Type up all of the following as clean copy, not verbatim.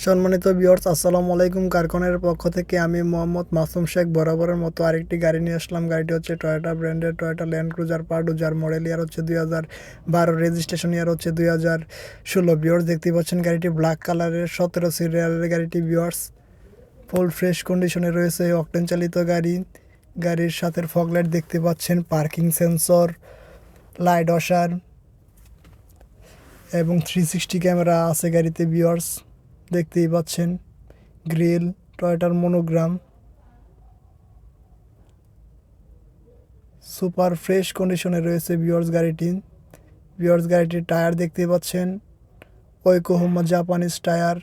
সম্মানিত ভিউয়ার্স, আসসালামু আলাইকুম। কারখানার পক্ষ থেকে আমি মোহাম্মদ মাসুম শেখ বরাবরের মতো আরেকটি গাড়ি নিয়ে আসলাম। গাড়িটি হচ্ছে টয়োটা ব্র্যান্ডের টয়োটা ল্যান্ড ক্রুজার প্রাডো, যার মডেল ইয়ার হচ্ছে 2012, রেজিস্ট্রেশন ইয়ার হচ্ছে 2016। ভিউয়ার্স, দেখতে পাচ্ছেন গাড়িটি ব্ল্যাক কালারের 17 সিরিয়ালের গাড়িটি। ভিউয়ার্স, ফুল ফ্রেশ কন্ডিশনে রয়েছে, অকটেন চালিত গাড়ি। গাড়ির সাথে ফগলাইট দেখতে পাচ্ছেন, পার্কিং সেন্সর, লাইট ওয়াশার এবং 360 ক্যামেরা আছে গাড়িতে। ভিউয়ার্স, দেখতেই পাচ্ছেন গ্রিল, টয়োটার মনোগ্রাম, সুপার ফ্রেশ কন্ডিশনে রয়েছে ভিউয়ার্স গাড়িটির টায়ার দেখতে পাচ্ছেন ওয়োকোহামা জাপানিজ টায়ার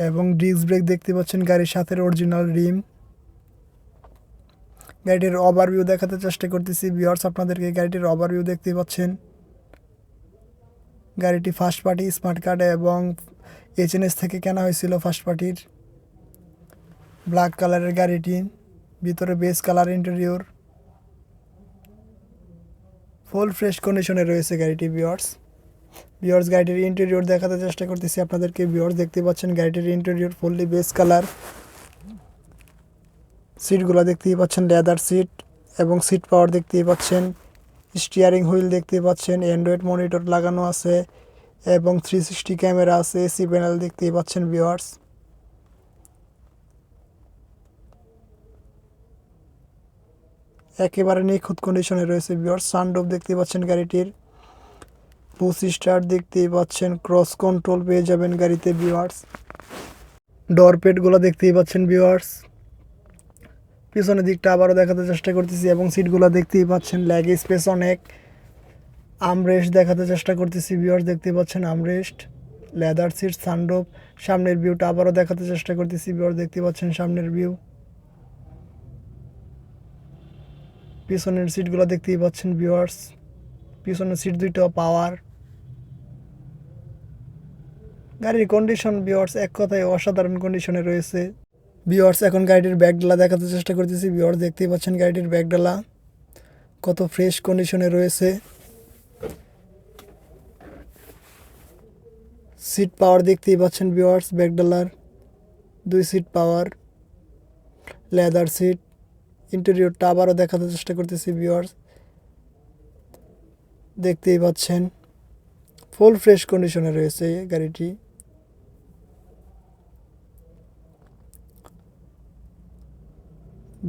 এবং ডিস্ক ব্রেক দেখতে পাচ্ছেন গাড়ির সাথে অরিজিনাল রিম। গাড়িটির ওভারভিউ দেখাতে চেষ্টা করতেছি ভিউয়ার্স আপনাদেরকে। গাড়িটির ওভারভিউ দেখতে পাচ্ছেন। গাড়িটি ফার্স্ট পার্টি স্মার্ট কার্ড এবং এইচএনএস থেকে কেনা হয়েছিল। ফার্স্ট পার্টির ব্ল্যাক কালারের গাড়িটি, ভিতরে base colour, interior full fresh কন্ডিশনে রয়েছে গাড়িটি। ভিউয়ার্স গাড়িটির ইন্টেরিয়র দেখাতে চেষ্টা করতেছি আপনাদেরকে। ভিউয়ার্স, দেখতে পাচ্ছেন গাড়িটির ইন্টেরিয়র ফুললি বেস কালার। সিটগুলো দেখতেই পাচ্ছেন লেদার সিট এবং সিট পাওয়ার দেখতেই পাচ্ছেন। স্টিয়ারিং হুইল দেখতে পাচ্ছেন, অ্যান্ড্রয়েড মনিটর লাগানো আছে এবং 360 ক্যামেরা আছে, এসি প্যানেল দেখতেই পাচ্ছেন। ভিউয়ার্স, একেবারে নিখুঁত কন্ডিশনে রয়েছে। ভিউয়ার্স, সানরুফ দেখতে পাচ্ছেন গাড়িটির, পুশ স্টার্ট দেখতেই পাচ্ছেন, ক্রস কন্ট্রোল পেয়ে যাবেন গাড়িতে। ভিউয়ার্স, ডোর প্যাডগুলো দেখতেই পাচ্ছেন। ভিউয়ার্স, পিছনের দিকটা আবারও দেখাতে চেষ্টা করতেছি এবং সিটগুলো দেখতেই পাচ্ছেন, লেগ স্পেস অনেক। আমরেস্ট দেখাতে চেষ্টা করতেছি ভিউয়ার্স, দেখতেই পাচ্ছেন আমরেস্ট, লেদার সিট, সানরুফ। সামনের ভিউটা আবারও দেখাতে চেষ্টা করতেছি ভিউয়ার্স, দেখতে পাচ্ছেন সামনের ভিউ। পিছনের সিটগুলো দেখতেই পাচ্ছেন ভিউয়ার্স, পিছনের সিট দুইটা পাওয়ার। গাড়ির কন্ডিশন ভিউয়ার্স এক কথায় অসাধারণ কন্ডিশনে রয়েছে। ভিউয়ার্স, এখন গাড়িটির ব্যাকডালা দেখাতে চেষ্টা করতেছি ভিউয়ার্স, দেখতেই পাচ্ছেন গাড়িটির ব্যাকডালা কত ফ্রেশ কন্ডিশনে রয়েছে। সিট পাওয়ার দেখতেই পাচ্ছেন ভিউয়ার্স, ব্যাকডালার 2 সিট পাওয়ার, লেদার সিট। ইন্টেরিয়রটা আবারও দেখাতে চেষ্টা করতেছি ভিউয়ার্স, দেখতেই পাচ্ছেন ফুল ফ্রেশ কন্ডিশনে রয়েছে গাড়িটি।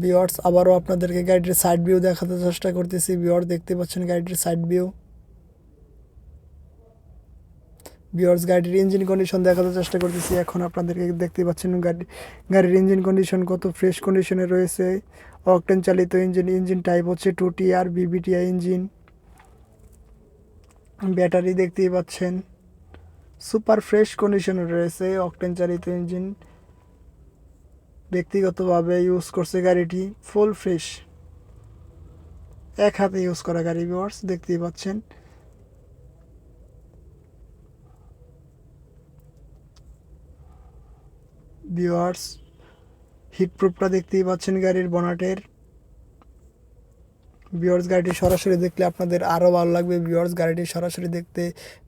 ভিউয়ার্স, আবারও আপনাদেরকে গাড়িটির সাইড ভিউ দেখাতে চেষ্টা করতেছি ভিউয়ার্স, দেখতে পাচ্ছেন গাড়িটির সাইড ভিউ। ভিউয়ার্স, গাড়ির ইঞ্জিন কন্ডিশন দেখাতে চেষ্টা করতেছি এখন আপনাদেরকে। দেখতে পাচ্ছেন গাড়ির ইঞ্জিন কন্ডিশন কত ফ্রেশ কন্ডিশনে রয়েছে। অকটেন চালিত ইঞ্জিন টাইপ হচ্ছে 2TR বিবিটিআই ইঞ্জিন। ব্যাটারি দেখতেই পাচ্ছেন সুপার ফ্রেশ কন্ডিশনে রয়েছে, অকটেন চালিত ইঞ্জিন। ব্যক্তিগতভাবে ইউজ করছে গাড়িটি, ফুল ফ্রেশ, এক হাতে ইউজ করা গাড়ি। ভিউয়ার্স, দেখতেই পাচ্ছেন। ভিউয়ার্স, হিটপ্রুফটা দেখতেই পাচ্ছেন গাড়ির বনাটের। ভিউয়ার্স, গাড়িটি সরাসরি দেখলে আপনাদের আরও ভালো লাগবে। ভিউয়ার্স, গাড়িটি সরাসরি দেখতে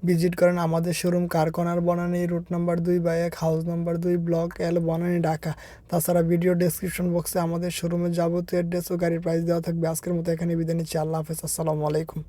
ভিজিট করেন আমাদের শোরুম কারখানার Banani, route number 2/1, house number 2, block L, Banani, Dhaka. তাছাড়া ভিডিও ডেসক্রিপশন বক্সে আমাদের শোরুমের যাবতীয় অ্যাড্রেস ও গাড়ির প্রাইস দেওয়া থাকবে। আজকের মতো এখানে বিদায় নিচ্ছি। আল্লাহ হাফেজ, আসসালামু আলাইকুম।